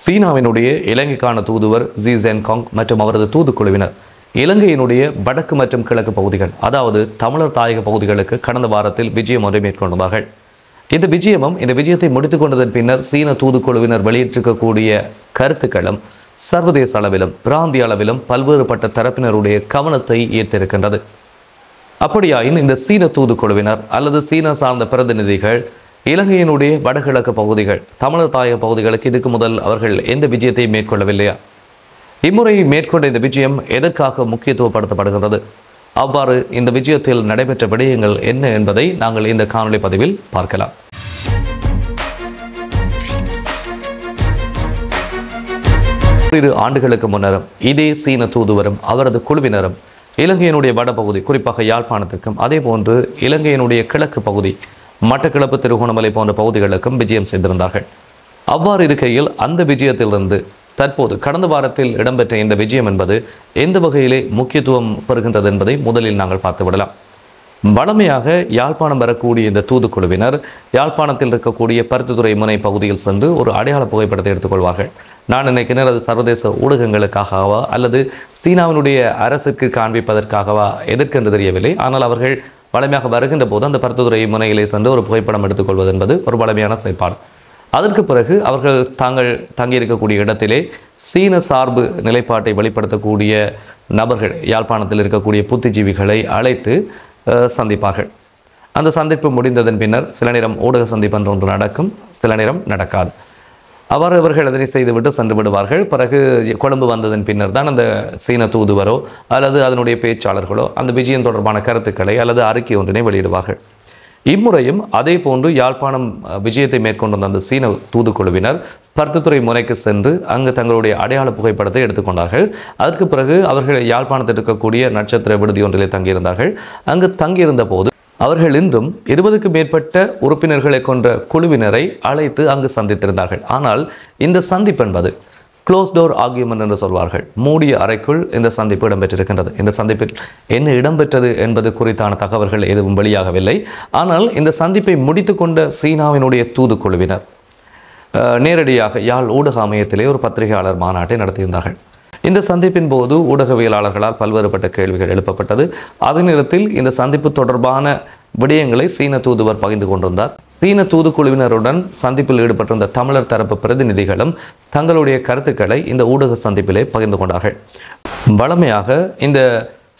சீனாவினுடைய இலங்கைக்கான தூதுவர் ஜி ஜென்காங் மற்றும் அவரது தூதுக்குழுவினர் இலங்கையினுடைய வடக்கு மற்றும் கிழக்கு பகுதிகள், அதாவது தமிழர் தாயக பகுதிகளுக்கு கடந்த வாரத்தில் விஜயம் ஒன்றை மேற்கொண்டார்கள். இந்த விஜயத்தை முடித்துக் கொண்டதன் பின்னர் சீன தூதுக்குழுவினர் வெளியிட்டிருக்கக்கூடிய கருத்துக்களும் சர்வதேச அளவிலும் பிராந்திய அளவிலும் பல்வேறுபட்ட தரப்பினருடைய கவனத்தை ஈர்த்திருக்கின்றது. அப்படியாயின் இந்த சீன தூதுக்குழுவினர் அல்லது சீனா சார்ந்த பிரதிநிதிகள் இலங்கையினுடைய வடகிழக்கு பகுதிகள், தமிழர் தாயக பகுதிகளுக்கு இதுக்கு முதல் அவர்கள் எந்த விஜயத்தை மேற்கொள்ளவில்லையா? இம்முறை மேற்கொண்ட இந்த விஜயம் எதற்காக முக்கியத்துவப்படுத்தப்படுகிறது? அவ்வாறு இந்த விஜயத்தில் நடைபெற்ற விடயங்கள் என்ன என்பதை நாங்கள் இந்த காணொலி பதிவில் பார்க்கலாம். இரு ஆண்டுகளுக்கு முன்னரும் இதே சீன தூதுவரும் அவரது குழுவினரும் இலங்கையினுடைய வடபகுதி, குறிப்பாக யாழ்ப்பாணத்திற்கும் அதே போன்று இலங்கையினுடைய கிழக்கு பகுதி மட்டக்களப்பு, திருகோணமலை போன்ற பகுதிகளுக்கும் விஜயம் செய்திருந்தார்கள். அவ்வாறு இருக்கையில் அந்த விஜயத்திலிருந்து தற்போது கடந்த வாரத்தில் இடம்பெற்ற இந்த விஜயம் என்பது எந்த வகையிலே முக்கியத்துவம் பெறுகின்றது என்பதை முதலில் நாங்கள் பார்த்துவிடலாம். வளமையாக யாழ்ப்பாணம் வரக்கூடிய இந்த தூதுக்குழுவினர் யாழ்ப்பாணத்தில் இருக்கக்கூடிய பருத்தித்துறை முனை பகுதியில் சென்று ஒரு அடையாள புகைப்படத்தை எடுத்துக்கொள்வார்கள். நான் நினைக்கிறேன் அது சர்வதேச ஊடகங்களுக்காகவா அல்லது சீனாவினுடைய அரசுக்கு காண்பிப்பதற்காகவா எதற்கென்று தெரியவில்லை. ஆனால் அவர்கள் வளமையாக வருகின்ற போது அந்த பருத்தித்துறை முனையிலே சென்று ஒரு புகைப்படம் எடுத்துக்கொள்வது என்பது ஒரு வளமையான செயற்பாடு. அதற்கு பிறகு அவர்கள் தாங்கள் தங்கியிருக்கக்கூடிய இடத்திலே சீன சார்பு நிலைப்பாட்டை வெளிப்படுத்தக்கூடிய நபர்கள், யாழ்ப்பாணத்தில் இருக்கக்கூடிய புத்திஜீவிகளை அழைத்து சந்திப்பார்கள். அந்த சந்திப்பு முடிந்ததன் பின்னர் சில நேரம் ஊடக சந்திப்பு ஒன்று நடக்கும், சில நேரம் நடக்காது. அவ்வாறு அவர்கள் அதனை செய்துவிட்டு சென்று விடுவார்கள். பிறகு கொழும்பு வந்ததன் பின்னர் தான் அந்த சீன தூதுவரோ அல்லது அதனுடைய பேச்சாளர்களோ அந்த விஜயம் தொடர்பான கருத்துக்களை அல்லது அறிக்கை ஒன்றினை வெளியிடுவார்கள். இம்முறையும் அதே போன்று யாழ்ப்பாணம் விஜயத்தை மேற்கொண்டு அந்த சீன தூதுக்குழுவினர் பருத்தித்துறை முனைக்கு சென்று அங்கு தங்களுடைய அடையாள புகைப்படத்தை எடுத்துக்கொண்டார்கள். அதற்கு பிறகு அவர்கள் யாழ்ப்பாணத்தில் இருக்கக்கூடிய நட்சத்திர விடுதி ஒன்றிலே தங்கியிருந்தார்கள். அங்கு தங்கியிருந்த போது அவர்கள் இன்றும் 20க்கும் மேற்பட்ட உறுப்பினர்களை கொண்ட குழுவினரை அழைத்து அங்கு சந்தித்திருந்தார்கள். ஆனால் இந்த சந்திப்பு என்பது க்ளோஸ் டோர் ஆர்கியூமெண்ட் என்று சொல்வார்கள், மூடிய அறைக்குள் இந்த சந்திப்பு இடம்பெற்றிருக்கின்றது. இந்த சந்திப்பில் என்ன இடம்பெற்றது என்பது குறித்தான தகவல்கள் எதுவும் வெளியாகவில்லை. ஆனால் இந்த சந்திப்பை முடித்து கொண்ட சீனாவினுடைய தூதுக்குழுவினர் நேரடியாக யாழ் ஊடக அமையத்திலே ஒரு பத்திரிகையாளர் மாநாட்டை நடத்தியிருந்தார்கள். இந்த சந்திப்பின் போது ஊடகவியலாளர்களால் பல்வேறுபட்ட கேள்விகள் எழுப்பப்பட்டது. அதே நேரத்தில் இந்த சந்திப்பு தொடர்பான விடயங்களை சீன தூதுவர் பகிர்ந்து கொண்டிருந்தார். சீன தூதுக்குழுவினருடன் சந்திப்பில் ஈடுபட்டிருந்த தமிழர் தரப்பு பிரதிநிதிகளும் தங்களுடைய கருத்துக்களை இந்த ஊடக சந்திப்பிலே பகிர்ந்து கொண்டார்கள். வளமையாக இந்த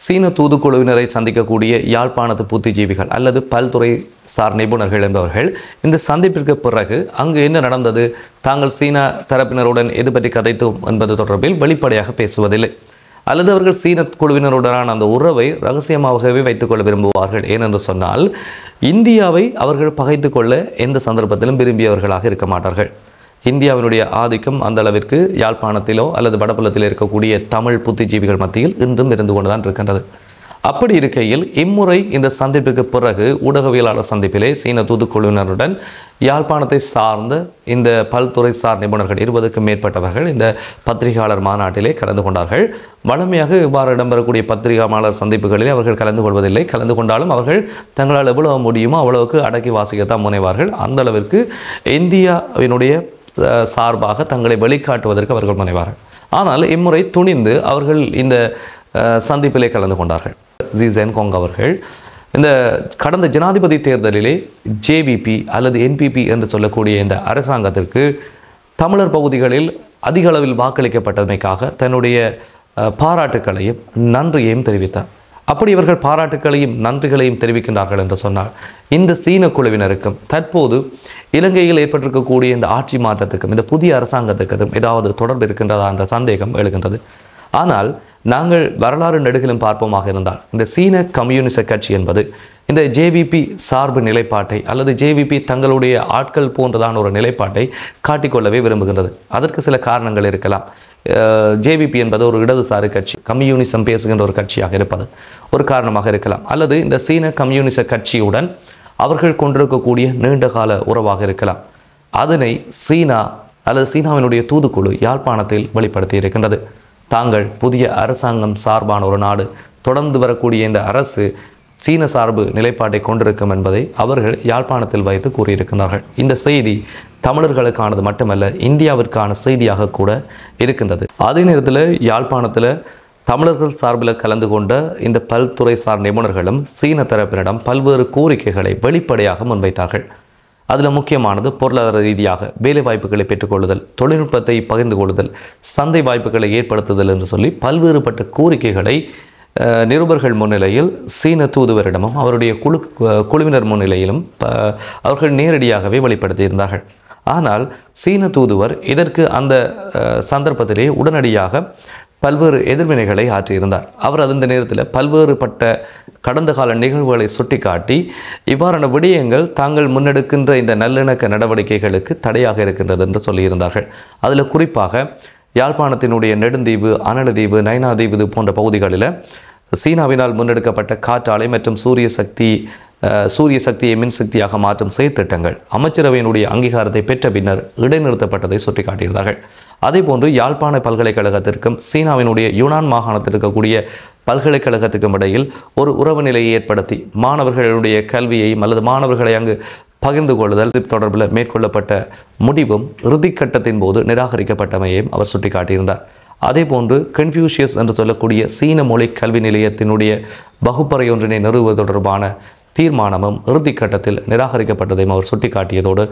சீன தூதுக்குழுவினரை சந்திக்கக்கூடிய யாழ்ப்பாணத்து புத்திஜீவிகள் அல்லது பல்துறை சார் நிபுணர்கள் என்பவர்கள் இந்த சந்திப்பிற்கு பிறகு அங்கு என்ன நடந்தது, தாங்கள் சீனா தரப்பினருடன் எது பற்றி கதைத்தோம் என்பது தொடர்பில் வெளிப்படையாக பேசுவதில்லை. அல்லது அவர்கள் சீன குழுவினருடனான அந்த உறவை ரகசியமாகவே வைத்துக்கொள்ள விரும்புவார்கள். ஏனென்று சொன்னால் இந்தியாவை அவர்கள் பகைத்து கொள்ள எந்த சந்தர்ப்பத்திலும் விரும்பியவர்களாக இருக்க மாட்டார்கள். இந்தியாவினுடைய ஆதிக்கம் அந்த அளவிற்கு யாழ்ப்பாணத்திலோ அல்லது வடபுலத்திலோ இருக்கக்கூடிய தமிழ் புத்திஜீவிகள் மத்தியில் இன்றும் இருந்து கொண்டுதான் இருக்கின்றது. அப்படி இருக்கையில் இம்முறை இந்த சந்திப்புக்கு பிறகு ஊடகவியலாளர் சந்திப்பிலே சீன தூதுக்குழுவினருடன் யாழ்ப்பாணத்தை சார்ந்த இந்த பல்துறை சார் நிபுணர்கள் 20க்கும் மேற்பட்டவர்கள் இந்த பத்திரிகையாளர் மாநாட்டிலே கலந்து கொண்டார்கள். வளமையாக இவ்வாறு இடம்பெறக்கூடிய பத்திரிகையாளர் சந்திப்புகளிலே அவர்கள் கலந்து கொள்வதில்லை. கலந்து கொண்டாலும் அவர்கள் தங்களால் எவ்வளவு முடியுமோ அவ்வளவுக்கு அடக்கி வாசிக்கத்தான் முனைவார்கள். அந்த அளவிற்கு இந்தியாவினுடைய சார்பாக தங்களை வெளிக்காட்டுவதற்கு அவர்கள் முனைவார்கள். ஆனால் இம்முறை துணிந்து அவர்கள் இந்த சந்திப்பிலே கலந்து கொண்டார்கள். ஜி ஜென்காங் அவர்கள் இந்த கடந்த ஜனாதிபதி தேர்தலிலே ஜேவிபி அல்லது என்பிபி என்று சொல்லக்கூடிய இந்த அரசாங்கத்திற்கு தமிழர் பகுதிகளில் அதிக அளவில் வாக்களிக்கப்பட்டமைக்காக தன்னுடைய பாராட்டுக்களையும் நன்றியையும் தெரிவித்தார். அப்படி இவர்கள் பாராட்டுக்களையும் நன்றிகளையும் தெரிவிக்கின்றார்கள் என்று சொன்னால் இந்த சீன குழுவினருக்கும் தற்போது இலங்கையில் ஏற்பட்டிருக்கக்கூடிய இந்த ஆட்சி மாற்றத்துக்கும் இந்த புதிய அரசாங்கத்துக்கும் ஏதாவது தொடர்பு இருக்கின்றதா என்ற சந்தேகம் எழுகின்றது. ஆனால் நாங்கள் வரலாறு நெடுகிலும் பார்ப்போமாக இருந்தால் இந்த சீன கம்யூனிச கட்சி என்பது இந்த ஜேவிபி சார்பு நிலைப்பாட்டை அல்லது ஜேவிபி தங்களுடைய ஆட்கள் போன்றதான ஒரு நிலைப்பாட்டை காட்டிக்கொள்ளவே விரும்புகின்றது. அதற்கு சில காரணங்கள் இருக்கலாம். ஜேவிபி என்பது ஒரு இடதுசாரி கட்சி, கம்யூனிசம் பேசுகின்ற ஒரு கட்சியாக இருப்பது ஒரு காரணமாக இருக்கலாம். அல்லது இந்த சீன கம்யூனிச கட்சியுடன் அவர்கள் கொண்டிருக்கக்கூடிய நீண்டகால உறவாக இருக்கலாம். அதனை சீனா அல்லது சீனாவினுடைய தூதுக்குழு யாழ்ப்பாணத்தில் வெளிப்படுத்தி இருக்கின்றது. தாங்கள் புதிய அரசாங்கம் சார்பான ஒரு நாடு, தொடர்ந்து வரக்கூடிய இந்த அரசு சீன சார்பு நிலைப்பாட்டை கொண்டிருக்கும் என்பதை அவர்கள் யாழ்ப்பாணத்தில் வைத்து கூறியிருக்கிறார்கள். இந்த செய்தி தமிழர்களுக்கானது மட்டுமல்ல, இந்தியாவிற்கான செய்தியாக கூட இருக்கின்றது. அதே நேரத்தில் யாழ்ப்பாணத்தில் தமிழர்கள் சார்பில் கலந்து கொண்ட இந்த பல்துறை சார் நிபுணர்களும் சீன தரப்பினரிடம் பல்வேறு கோரிக்கைகளை வெளிப்படையாக முன்வைத்தார்கள். அதில் முக்கியமானது பொருளாதார ரீதியாக வேலை வாய்ப்புகளை பெற்றுக்கொள்ளுதல், தொழில்நுட்பத்தை பகிர்ந்து கொள்ளுதல், சந்தை வாய்ப்புகளை ஏற்படுத்துதல் என்று சொல்லி பல்வேறுபட்ட கோரிக்கைகளை நிருபர்கள் முன்னிலையில் சீன தூதுவரிடமும் அவருடைய குழுவினர் முன்னிலையிலும் அவர்கள் நேரடியாகவே வெளிப்படுத்தியிருந்தார்கள். ஆனால் சீன தூதுவர் இதற்கு அந்த சந்தர்ப்பத்திலே உடனடியாக பல்வேறு எதிர்வினைகளை ஆற்றியிருந்தார். அவர் அந்த நேரத்தில் பல்வேறுபட்ட கடந்த கால நிகழ்வுகளை சுட்டிக்காட்டி இவ்வாறான விடயங்கள் தாங்கள் முன்னெடுக்கின்ற இந்த நல்லிணக்க நடவடிக்கைகளுக்கு தடையாக இருக்கின்றது என்று சொல்லியிருந்தார்கள். அதில் குறிப்பாக யாழ்ப்பாணத்தினுடைய நெடுந்தீவு, அனலதீவு, நைனாதீவு இது போன்ற பகுதிகளில் சீனாவினால் முன்னெடுக்கப்பட்ட காற்றாலை மற்றும் சூரிய சக்தியை மின்சக்தியாக மாற்றும் செயற்திட்டங்கள் அமைச்சரவையினுடைய அங்கீகாரத்தை பெற்ற பின்னர் இடைநிறுத்தப்பட்டதை சுட்டிக்காட்டியிருந்தார்கள். அதேபோன்று யாழ்ப்பாண பல்கலைக்கழகத்திற்கும் சீனாவினுடைய யுனான் மாகாணத்தில் இருக்கக்கூடிய பல்கலைக்கழகத்துக்கும் இடையில் ஒரு உறவு நிலையை ஏற்படுத்தி மாணவர்களுடைய கல்வியையும் அல்லது மாணவர்களை அங்கு பகிர்ந்து கொள்ளுதல் தொடர்பில் மேற்கொள்ளப்பட்ட முடிவும் இறுதிக்கட்டத்தின் போது நிராகரிக்கப்பட்டமையையும் அவர் சுட்டிக்காட்டியிருந்தார். அதேபோன்று கன்ஃபியூஷியஸ் என்று சொல்லக்கூடிய சீன மொழி கல்வி நிலையத்தினுடைய வகுப்பறை ஒன்றினை நிறுவுவது தொடர்பான தீர்மானமும் இறுதிக்கட்டத்தில் நிராகரிக்கப்பட்டதையும் அவர் சுட்டிக்காட்டியதோடு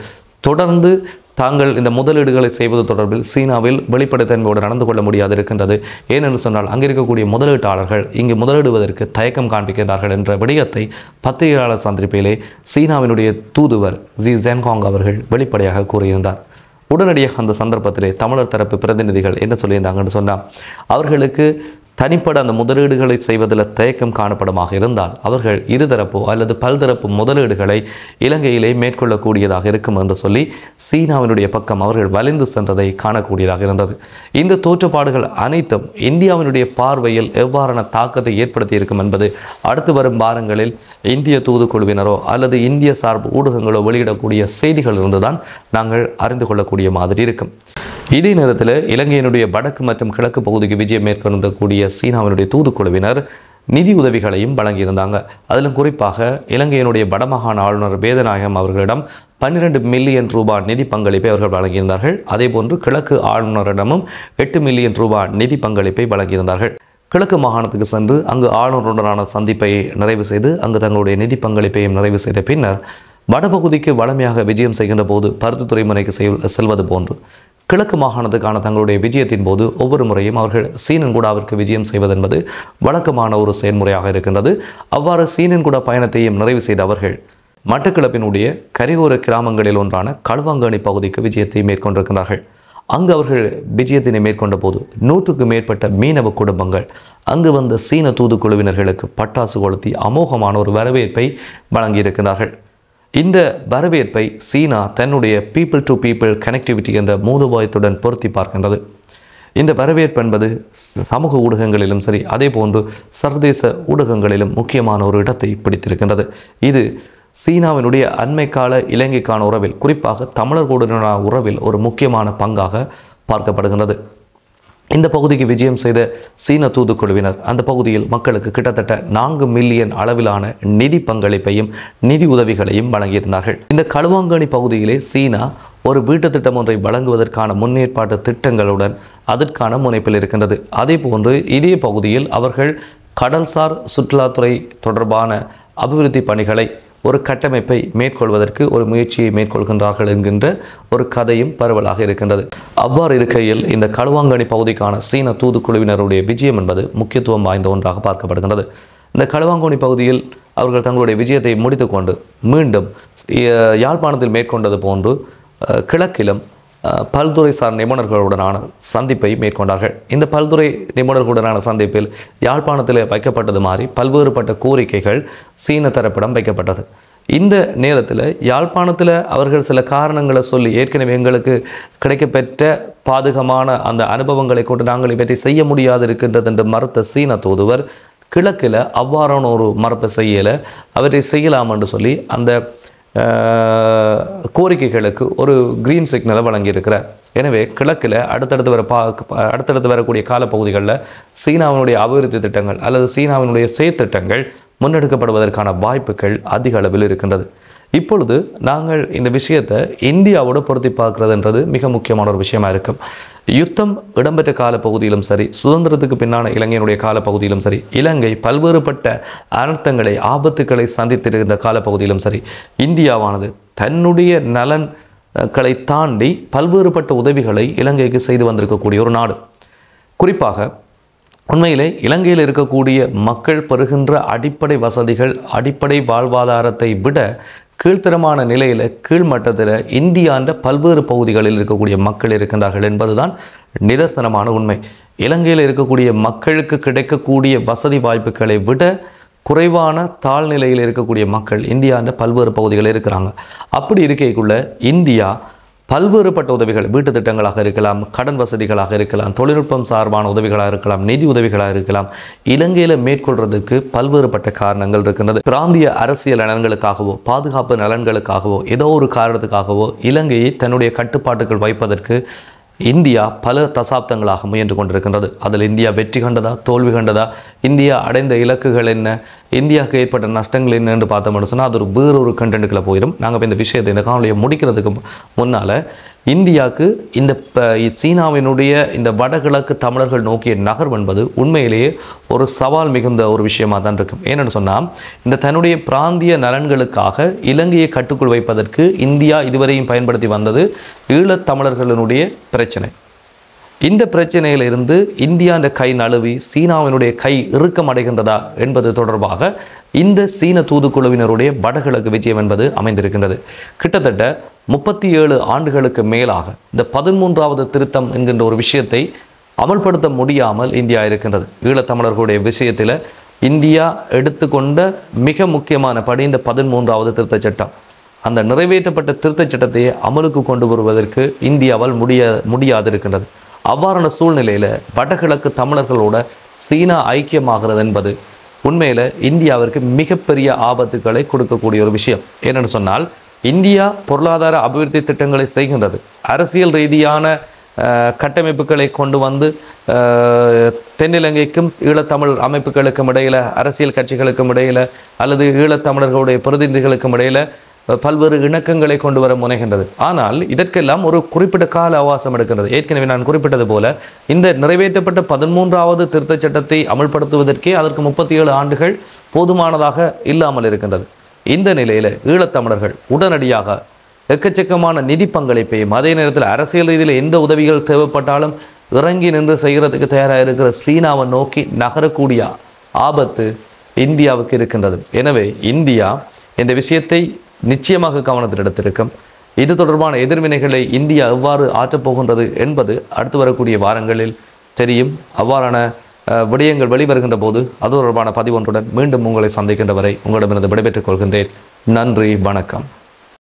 தொடர்ந்து தாங்கள் இந்த முதலீடுகளை செய்வது தொடர்பில் சீனாவில் வெளிப்படைத்தன்மையோடு நடந்து கொள்ள முடியாது இருக்கின்றது. ஏனென்று சொன்னால் அங்கிருக்கக்கூடிய முதலீட்டாளர்கள் இங்கு முதலிடுவதற்கு தயக்கம் காண்பிக்கின்றார்கள் என்ற விடயத்தை பத்திரிகையாளர் சந்திப்பிலே சீனாவினுடைய தூதுவர் ஜி ஜென்காங் அவர்கள் வெளிப்படையாக கூறியிருந்தார். உடனடியாக அந்த சந்தர்ப்பத்திலே தமிழர் தரப்பு பிரதிநிதிகள் என்ன சொல்லியிருந்தாங்கன்னு சொன்னால், அவர்களுக்கு தனிப்பட அந்த முதலீடுகளை செய்வதில் தயக்கம் காணப்படமாக இருந்தால் அவர்கள் இருதரப்போ அல்லது பல்தரப்பு முதலீடுகளை இலங்கையிலே மேற்கொள்ளக்கூடியதாக இருக்கும் என்று சொல்லி சீனாவினுடைய பக்கம் அவர்கள் வலிந்து சென்றதை காணக்கூடியதாக இருந்தது. இந்த தோற்றப்பாடுகள் அனைத்தும் இந்தியாவினுடைய பார்வையில் எவ்வாறான தாக்கத்தை ஏற்படுத்தி இருக்கும் என்பது அடுத்து வரும் வாரங்களில் இந்திய தூதுக்குழுவினரோ அல்லது இந்திய சார்பு ஊடகங்களோ வெளியிடக்கூடிய செய்திகள் இருந்துதான் நாங்கள் அறிந்து கொள்ளக்கூடிய மாதிரி இருக்கும். இதே நேரத்தில் இலங்கையினுடைய வடக்கு மற்றும் கிழக்கு பகுதிக்கு விஜயம் மேற்கொள்ளக்கூடிய சீனாவினுடைய தூதுக்குழுவினர் நிதி உதவிகளையும் வழங்கியிருந்தாங்க. அதிலும் குறிப்பாக இலங்கையினுடைய வடமாகாண ஆளுநர் வேதநாயகம் அவர்களிடம் 12 மில்லியன் ரூபாய் நிதி பங்களிப்பை அவர்கள் வழங்கியிருந்தார்கள். அதேபோன்று கிழக்கு ஆளுநரிடமும் 8 மில்லியன் ரூபாய் நிதி பங்களிப்பை வழங்கியிருந்தார்கள். கிழக்கு மாகாணத்துக்கு சென்று அங்கு ஆளுநருடனான சந்திப்பை நிறைவு செய்து அங்கு தங்களுடைய நிதி பங்களிப்பையும் நிறைவு செய்த பின்னர் வடபகுதிக்கு வளமையாக விஜயம் செய்கின்ற போது பருத்தித்துறை முனைக்கு செல்வது போன்று கிழக்கு மாகாணத்துக்கான தங்களுடைய விஜயத்தின் போது ஒவ்வொரு முறையும் அவர்கள் சீனன்குடாவிற்கு விஜயம் செய்வது என்பது வழக்கமான ஒரு செயல்முறையாக இருக்கின்றது. அவ்வாறு சீனன்குடா பயணத்தையும் நிறைவு செய்த அவர்கள் மட்டக்களப்பினுடைய கரையோர கிராமங்களில் ஒன்றான களுவாங்கணி பகுதிக்கு விஜயத்தை மேற்கொண்டிருக்கிறார்கள். அங்கு அவர்கள் விஜயத்தினை மேற்கொண்ட போது 100க்கும் மேற்பட்ட மீனவ குடும்பங்கள் அங்கு வந்த சீன தூதுக்குழுவினர்களுக்கு பட்டாசு கொளுத்தி அமோகமான ஒரு வரவேற்பை வழங்கியிருக்கிறார்கள். இந்த வரவேற்பை சீனா தன்னுடைய பீப்புள் டு பீப்புள் கனெக்டிவிட்டி என்ற மூலோபாயத்துடன் பொருத்தி பார்க்கின்றது. இந்த வரவேற்பு என்பது சமூக ஊடகங்களிலும் சரி, அதே போன்று சர்வதேச ஊடகங்களிலும் முக்கியமான ஒரு இடத்தை பிடித்திருக்கின்றது. இது சீனாவினுடைய அண்மை கால இலங்கைக்கான உறவில், குறிப்பாக தமிழர்களுடனான உறவில் ஒரு முக்கியமான பங்காக பார்க்கப்படுகின்றது. இந்த பகுதிக்கு விஜயம் செய்த சீன தூதுக்குழுவினர் அந்த பகுதியில் மக்களுக்கு கிட்டத்தட்ட 4 மில்லியன் அளவிலான நிதி பங்களிப்பையும் நிதி உதவிகளையும் வழங்கியிருந்தார்கள். இந்த களுவாங்கணி பகுதியிலே சீனா ஒரு வீட்டு திட்டம் ஒன்றை வழங்குவதற்கான முன்னேற்பாட்டு திட்டங்களுடன் அதற்கான முனைப்பில் இருக்கின்றது. அதே போன்று இதே பகுதியில் அவர்கள் கடல்சார் சுற்றுலாத்துறை தொடர்பான அபிவிருத்தி பணிகளை ஒரு கட்டமைப்பை மேற்கொள்வதற்கு ஒரு முயற்சியை மேற்கொள்கின்றார்கள் என்கின்ற ஒரு கதையும் பரவலாக இருக்கின்றது. அவ்வாறு இருக்கையில் இந்த களுவாங்கணி பகுதிக்கான சீன தூதுக்குழுவினருடைய விஜயம் என்பது முக்கியத்துவம் வாய்ந்த ஒன்றாக பார்க்கப்படுகின்றது. இந்த களுவாங்கணி பகுதியில் அவர்கள் தங்களுடைய விஜயத்தை முடித்துக்கொண்டு மீண்டும் யாழ்ப்பாணத்தில் மேற்கொண்டது போன்று கிழக்கிலும் பல்துறை சார் நிபுணர்களுடனான சந்திப்பை மேற்கொண்டார்கள். இந்த பல்துறை நிபுணர்களுடனான சந்திப்பில் யாழ்ப்பாணத்தில் வைக்கப்பட்டது மாதிரி பல்வேறுபட்ட கோரிக்கைகள் சீன தரப்பிடம் வைக்கப்பட்டது. இந்த நேரத்தில் யாழ்ப்பாணத்தில் அவர்கள் சில காரணங்களை சொல்லி ஏற்கனவே எங்களுக்கு கிடைக்கப்பெற்ற பாதகமான அந்த அனுபவங்களை கொண்டு நாங்கள் இவற்றை செய்ய முடியாது இருக்கின்றது என்று மறுத்த சீன தூதுவர் கிழக்கில் அவ்வாறான ஒரு மறுப்பை செய்யலை, அவற்றை செய்யலாம் என்று சொல்லி அந்த கோரிக்கைகளுக்கு ஒரு கிரீன் சிக்னலை வழங்கியிருக்கிறார். எனவே கிழக்கில் அடுத்தடுத்து வரக்கூடிய காலப்பகுதிகளில் சீனாவினுடைய அபிவிருத்தி திட்டங்கள் அல்லது சீனாவினுடைய செயற்திட்டங்கள் முன்னெடுக்கப்படுவதற்கான வாய்ப்புகள் அதிக அளவில் இருக்கின்றது. இப்பொழுது நாங்கள் இந்த விஷயத்தை இந்தியாவோடு பொருத்தி பார்க்கிறதுன்றது மிக முக்கியமான ஒரு விஷயமா இருக்கும். யுத்தம் இடம்பெற்ற காலப்பகுதியிலும் சரி, சுதந்திரத்துக்கு பின்னான இலங்கையினுடைய காலப்பகுதியிலும் சரி, இலங்கை பல்வேறுபட்ட அனர்த்தங்களை ஆபத்துக்களை சந்தித்திருந்த காலப்பகுதியிலும் சரி, இந்தியாவானது தன்னுடைய நலன்களை தாண்டி பல்வேறுபட்ட உதவிகளை இலங்கைக்கு செய்து வந்திருக்கக்கூடிய ஒரு நாடு. குறிப்பாக உண்மையிலே இலங்கையில் இருக்கக்கூடிய மக்கள் பெறுகின்ற அடிப்படை வசதிகள், அடிப்படை வாழ்வாதாரத்தை விட கீழ்த்தரமான நிலையில் கீழ்மட்டத்தில் இந்தியாண்ட பல்வேறு பகுதிகளில் இருக்கக்கூடிய மக்கள் இருக்கின்றார்கள் என்பதுதான் நிதர்சனமான உண்மை. இலங்கையில் இருக்கக்கூடிய மக்களுக்கு கிடைக்கக்கூடிய வசதி வாய்ப்புகளை விட குறைவான தாழ்நிலையில் இருக்கக்கூடிய மக்கள் இந்தியாண்ட பல்வேறு பகுதிகளில் இருக்கிறாங்க. அப்படி இருக்கைக்குள்ள இந்தியா பல்வேறுபட்ட உதவிகள், வீட்டு திட்டங்களாக இருக்கலாம், கடன் வசதிகளாக இருக்கலாம், தொழில்நுட்பம் சார்பான உதவிகளாக இருக்கலாம், நிதி உதவிகளாக இருக்கலாம், இலங்கையில் மேற்கொள்றதுக்கு பல்வேறுபட்ட காரணங்கள் இருக்கின்றது. பிராந்திய அரசியல் நலன்களுக்காகவோ பாதுகாப்பு நலன்களுக்காகவோ ஏதோ ஒரு காரணத்துக்காகவோ இலங்கையை தன்னுடைய கட்டுப்பாட்டுகள் வைப்பதற்கு இந்தியா பல தசாப்தங்களாக முயன்று கொண்டிருக்கின்றது. அதில் இந்தியா வெற்றி கண்டதா, தோல்வி கண்டதா, இந்தியா அடைந்த இலக்குகள் என்ன, இந்தியாவுக்கு ஏற்பட்ட நஷ்டங்கள் என்ன என்று பார்த்தோம்னு சொன்னால் அது ஒரு வேறொரு கண்டென்ட்டுக்குள்ள போயிடும். நாங்கள் இந்த விஷயத்தை இந்த காணொலியை முடிக்கிறதுக்கு முன்னால் இந்தியாவுக்கு இந்த சீனாவினுடைய இந்த வடகிழக்கு தமிழர்கள் நோக்கிய நகர்வு என்பது உண்மையிலேயே ஒரு சவால் மிகுந்த ஒரு விஷயமாக தான் இருக்கும். ஏன்னு சொன்னால் இந்த தன்னுடைய பிராந்திய நலன்களுக்காக இலங்கையை கட்டுக்குள் வைப்பதற்கு இந்தியா இதுவரையும் பயன்படுத்தி வந்தது ஈழத்தமிழர்களினுடைய பிரச்சனை. இந்த பிரச்சனையிலிருந்து இந்தியாண்ட கை நழுவி சீனாவினுடைய கை இறுக்கம் அடைகின்றதா என்பது தொடர்பாக இந்த சீன தூதுக்குழுவினருடைய வடகிழக்கு விஜயம் என்பது அமைந்திருக்கின்றது. கிட்டத்தட்ட 37 ஆண்டுகளுக்கு மேலாக இந்த 13வது திருத்தம் என்கின்ற ஒரு விஷயத்தை அமல்படுத்த முடியாமல் இந்தியா இருக்கின்றது. ஈழத்தமிழர்களுடைய விஷயத்தில் இந்தியா எடுத்துக்கொண்ட மிக முக்கியமான படி இந்த 13வது திருத்த சட்டம். அந்த நிறைவேற்றப்பட்ட திருத்த சட்டத்தை அமலுக்கு கொண்டு வருவதற்கு இந்தியாவால் முடியாது இருக்கின்றது. அவ்வாறான சூழ்நிலையில் வடகிழக்கு தமிழர்களோட சீனா ஐக்கியமாகிறது என்பது உண்மையில் இந்தியாவிற்கு மிகப்பெரிய ஆபத்துக்களை கொடுக்கக்கூடிய ஒரு விஷயம். என்னென்னு சொன்னால் இந்தியா பொருளாதார அபிவிருத்தி திட்டங்களை செய்கின்றது. அரசியல் ரீதியான கட்டமைப்புகளை கொண்டு வந்து தென்னிலங்கைக்கும் ஈழத்தமிழ் அமைப்புகளுக்கும் இடையில், அரசியல் கட்சிகளுக்கும் இடையில் அல்லது ஈழத்தமிழர்களுடைய பிரதிநிதிகளுக்கும் இடையில் பல்வேறு இணக்கங்களை கொண்டு வர முனைகின்றது. ஆனால் இதற்கெல்லாம் ஒரு குறிப்பிட்ட கால அவகாசம் எடுக்கின்றது. ஏற்கனவே நான் குறிப்பிட்டது போல இந்த நிறைவேற்றப்பட்ட 13வது திருத்த சட்டத்தை அமல்படுத்துவதற்கே அதற்கு 37 ஆண்டுகள் போதுமானதாக இல்லாமல் இருக்கின்றது. இந்த நிலையில் ஈழத்தமிழர்கள் உடனடியாக எக்கச்சக்கமான நிதி பங்களிப்பையும் அதே நேரத்தில் அரசியல் ரீதியில் எந்த உதவிகள் தேவைப்பட்டாலும் இறங்கி நின்று செய்கிறதுக்கு தயாராக இருக்கிற சீனாவை நோக்கி நகரக்கூடிய ஆபத்து இந்தியாவுக்கு இருக்கின்றது. எனவே இந்தியா இந்த விஷயத்தை நிச்சயமாக கவனத்தில் எடுத்திருக்கும். இது தொடர்பான எதிர்வினைகளை இந்தியா எவ்வாறு ஆற்றப்போகின்றது என்பது அடுத்து வரக்கூடிய வாரங்களில் தெரியும். அவ்வாறான விடயங்கள் வெளிவருகின்ற போது அது தொடர்பான பதிவொன்றுடன் மீண்டும் உங்களை சந்திக்கின்ற வரை உங்களிடமிருந்து விடைபெற்றுக் கொள்கின்றேன். நன்றி, வணக்கம்.